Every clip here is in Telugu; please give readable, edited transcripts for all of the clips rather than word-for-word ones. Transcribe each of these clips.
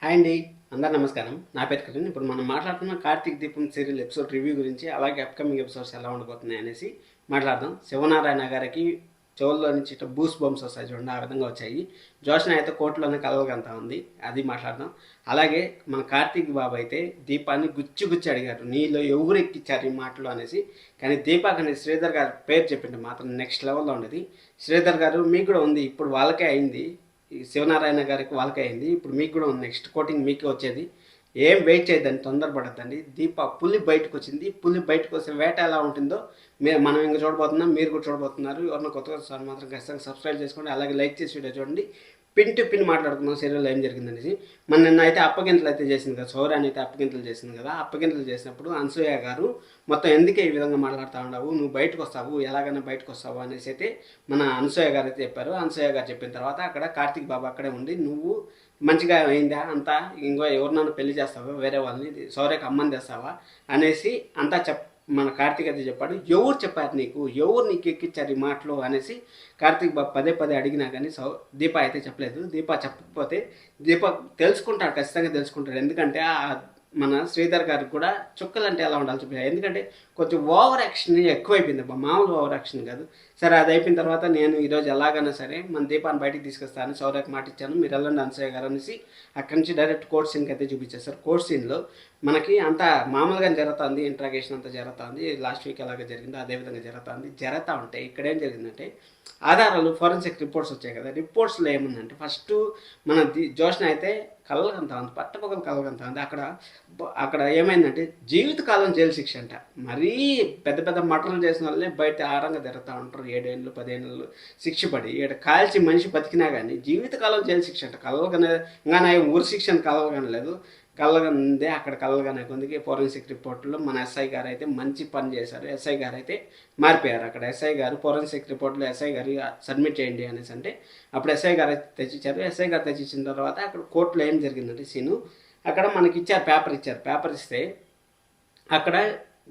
హాయ్ అండి. అందరు నమస్కారం. నా పేరు కిరణ్. ఇప్పుడు మనం మాట్లాడుతున్న 'కార్తీక దీపం' సీరియల్ ఎపిసోడ్ రివ్యూ గురించి, అలాగే అప్‌కమింగ్ ఎపిసోడ్స్ ఎలా ఉండబోతున్నాయి అనేసి మాట్లాడదాం. శివనారాయణ గారికి చెవుల్లో నుంచి ఇట్లా బూస్ బంప్స్ వస్తాయి చూడండి, ఆ విధంగా వచ్చాయి. జోష్న అయితే కోర్టులోనే కలవగంతా ఉంది, అది మాట్లాడదాం. అలాగే మన కార్తీక్ బాబు అయితే దీపాన్ని గుచ్చి గుచ్చి అడిగారు, నీలో ఎవరు ఎక్కిచ్చారు ఈ మాటలు అనేసి. కానీ దీపాక్ అనే శ్రీధర్ గారి పేరు చెప్పింటే మాత్రం నెక్స్ట్ లెవెల్లో ఉండేది. శ్రీధర్ గారు మీకు కూడా ఉంది, ఇప్పుడు వాళ్ళకే అయింది. ఈ శివనారాయణ గారికి వాళ్ళకే అయింది, ఇప్పుడు మీకు కూడా ఉంది. నెక్స్ట్ కోటింగ్ మీకే వచ్చేది. ఏం వెయిట్ చేయొద్దండి, తొందరపడద్దండి. దీప పులి బయటకు వచ్చింది. పులి బయటకు వస్తే వేట ఎలా ఉంటుందో మనం ఇంకా చూడబోతున్నాం, మీరు కూడా చూడబోతున్నారు. ఎవరన్నా కొత్తగా సార్ మాత్రం ఖచ్చితంగా సబ్స్క్రైబ్ చేసుకోండి, అలాగే లైక్ చేసి వీడియో చూడండి. పిన్ టు పిన్ మాట్లాడుకున్నాం సీరియల్లో ఏం జరిగిందనేసి. మన నిన్న అయితే అప్పగింతలు అయితే చేసింది కదా, సౌరాన్ని అయితే అప్పగింతలు చేసింది కదా. అప్పగింతలు చేసినప్పుడు అనసూయ గారు మొత్తం ఎందుకే ఈ విధంగా మాట్లాడుతూ ఉండవు, నువ్వు బయటకు వస్తావు, ఎలాగైనా బయటకు వస్తావు అనేసి అయితే మన అనసూయ గారు అయితే చెప్పారు. అనసూయ గారు చెప్పిన తర్వాత అక్కడ కార్తీక్ బాబు అక్కడే ఉండి, నువ్వు మంచిగా అయిందా అంతా, ఇంకో ఎవరినైనా పెళ్లి చేస్తావా, వేరే వాళ్ళని సౌర్యకి అమ్మని తెస్తావా అనేసి అంతా మన కార్తీక్ అయితే చెప్పాడు. ఎవరు చెప్పారు నీకు, ఎవరు నీకు ఎక్కిచ్చారు ఈ మాటలు అనేసి కార్తీక్ బాబు పదే పదే అడిగినా కానీ దీప అయితే చెప్పలేదు. దీప చెప్పకపోతే దీప తెలుసుకుంటాడు, ఖచ్చితంగా తెలుసుకుంటాడు. ఎందుకంటే మన శ్రీధర్ గారికి కూడా చుక్కలు అంటే ఎలా ఉండాలి చూపించారు. ఎందుకంటే కొంచెం ఓవర్ యాక్షన్ ఎక్కువైపోయింది అబ్బా, మామూలు ఓవర్ యాక్షన్ కాదు. సరే, అది అయిపోయిన తర్వాత నేను ఈరోజు ఎలాగైనా సరే మన దీపాన్ని బయటికి తీసుకొస్తాను, సౌర్యకి మాట ఇచ్చాను, మీరు వెళ్ళండి అనసూయ గారు అనేసి అక్కడి నుంచి డైరెక్ట్ కోర్ట్ సీన్కి అయితే చూపించేస్తారు. కోర్ట్ సీన్లో మనకి అంతా మామూలుగా జరుగుతుంది, ఇంట్రాగేషన్ అంతా జరుగుతుంది. లాస్ట్ వీక్ ఎలాగ జరిగిందో అదేవిధంగా జరుగుతూ ఉంటే ఇక్కడ ఏం జరిగిందంటే ఆధారాలు ఫోరెన్సిక్ రిపోర్ట్స్ వచ్చాయి కదా. రిపోర్ట్స్లో ఏముందంటే ఫస్ట్ మన జోష్న అయితే కలగంతా ఉంది, పట్టపగలు కలగంతా ఉంది. అక్కడ ఏమైందంటే జీవితకాలం జైలు శిక్ష అంట. మరీ పెద్ద పెద్ద మటలు చేసిన వాళ్ళే బయట ఆరంగా తిరుగుతూ ఉంటారు, 7 ఏళ్ళు 10 ఏళ్ళు శిక్ష పడి. ఇక్కడ కాల్చి మనిషి బతికినా కానీ జీవితకాలం జైలు శిక్ష అంట. కలగనే ఇంకా నా ఊరి శిక్షను కలగనలేదు, కలగందే అక్కడ కలగనే కొందికి. ఫోరెన్సిక్ రిపోర్ట్లో మన ఎస్ఐ గారు అయితే మంచి పని చేశారు. ఎస్ఐ గారు అయితే మారిపోయారు. అక్కడ ఎస్ఐ గారు ఫోరెన్సిక్ రిపోర్ట్లో ఎస్ఐ గారు సబ్మిట్ చేయండి అనేసి అంటే అప్పుడు ఎస్ఐ గారు అయితే తెచ్చిచ్చారు. ఎస్ఐ గారు తెచ్చిచ్చిన తర్వాత అక్కడ కోర్టులో ఏం జరిగిందంటే సీను, అక్కడ మనకి ఇచ్చారు, పేపర్ ఇస్తే అక్కడ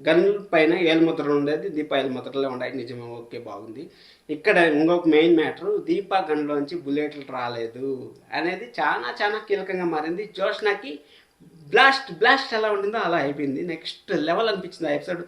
గన్ పైన ఏలుముద్రలు ఉండేది, దీపా ఏలుముద్రలే ఉన్నాయి. నిజమే, ఓకే, బాగుంది. ఇక్కడ ఇంకొక మెయిన్ మ్యాటర్, దీపా గన్లోంచి బుల్లెట్లు రాలేదు అనేది చాలా చాలా కీలకంగా మారింది. జోష్నాకి బ్లాస్ట్ ఎలా ఉండిందో అలా అయిపోయింది. నెక్స్ట్ లెవెల్ అనిపించింది ఆ ఎపిసోడ్.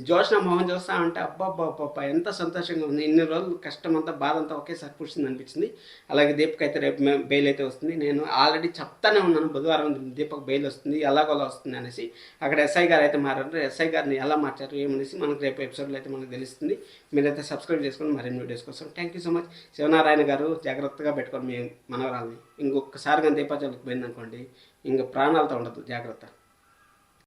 జోష్న మోహన్ చూస్తా ఉంటే అబ్బా ఎంత సంతోషంగా ఉంది. ఇన్ని రోజులు కష్టం అంతా బాధ అంతా ఒకేసారి పుష్టింది అనిపించింది. అలాగే దీపక్ అయితే రేపు బెయిల్ అయితే వస్తుంది. నేను ఆల్రెడీ చెప్తానే ఉన్నాను, బుధవారం దీపక్ బెయిల్ వస్తుంది, ఎలాగోలా వస్తుంది అనేసి. అక్కడ ఎస్ఐ గారు అయితే మారారు. ఎస్ఐ గారిని ఎలా మార్చారు ఏమనేసి మనకు రేపు ఎపిసోడ్లో అయితే మనకు తెలుస్తుంది. మీరైతే సబ్స్క్రైబ్ చేసుకొని మరిన్ని వీడియోస్ కోసం. Thank you so much. Sivanarayana గారు జాగ్రత్తగా పెట్టుకోండి మీ మనవరాల్ని. ఇంకొకసారిగా దీపాచలకు పోయిందనుకోండి, ఇంక ప్రాణాలతో ఉండదు, జాగ్రత్త.